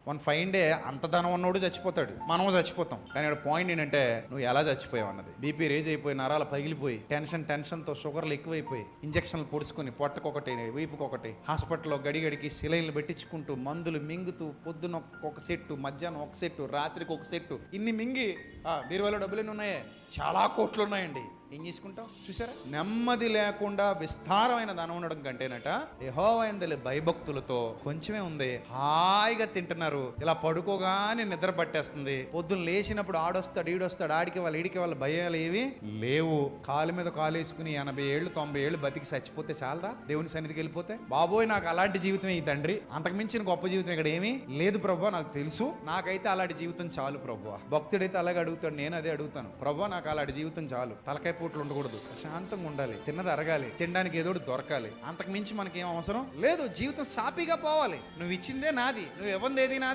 One fine day అంత ధనం ఉన్నోడు చచ్చిపోతాడు, మనం చచ్చిపోతాం. కానీ ఇక్కడ పాయింట్ ఏంటంటే నువ్వు ఎలా చచ్చిపోయావు అన్నది. బీపీ రేజ్ అయిపోయి, నరాలు పగిలిపోయి, టెన్షన్తో షుగర్లు ఎక్కువైపోయి, ఇంజక్షన్లు పొడుచుకొని, పొట్టకొకటి వీపుకొకటి, హాస్పిటల్లో గడిగడికి సిలైన్లు పెట్టించుకుంటూ, మందులు మింగుతూ, పొద్దున ఒక సెట్టు, మధ్యాహ్నం ఒక సెట్టు, రాత్రికి ఒక సెట్టు, ఇన్ని మింగి బీరువాలో డబ్బులు ఎన్ని ఉన్నాయే, చాలా కోట్లు ఉన్నాయండి. ఏం చేసుకుంటావు? చూసారా, నెమ్మది లేకుండా విస్తారమైన ధనం ఉండడం కంటేనట యెహోవా యందు భయభక్తులతో కొంచెమే ఉంది, హాయిగా తింటున్నారు, ఇలా పడుకోగానే నిద్ర పట్టేస్తుంది, పొద్దున్న లేచినప్పుడు ఆడొస్తాడు ఈడొస్తాడు, ఆడికి వాళ్ళు ఈడికి వాళ్ళ భయాలు ఏవి లేవు. కాలు మీద కాలు వేసుకుని 80 ఏళ్ళు 90 ఏళ్ళు బతికి చచ్చిపోతే చాలదా దేవుని సన్నిధికి వెళ్ళిపోతే? బాబోయ్, నాకు అలాంటి జీవితమే ఈ తండ్రి, అంతకు మించిన గొప్ప జీవితం ఇక్కడ ఏమీ లేదు ప్రభువా, నాకు తెలుసు, నాకైతే అలాంటి జీవితం చాలు ప్రభువా. భక్తుడైతే అలాగే అడుగుతాడు, నేను అదే అడుగుతాను, ప్రభువా నాకు అలాంటి జీవితం చాలు, తలకాయ పూట్లు ఉండకూడదు, ప్రశాంతంగా ఉండాలి, తిన్నది అరగాలి, తినడానికి ఏదో దొరకాలి, అంతకు మించి మనకేం అవసరం లేదు, జీవితం సాపీగా పోవాలి. నువ్వు ఇచ్చిందే నాది, నువ్వు ఇవ్వంది ఏది నాది.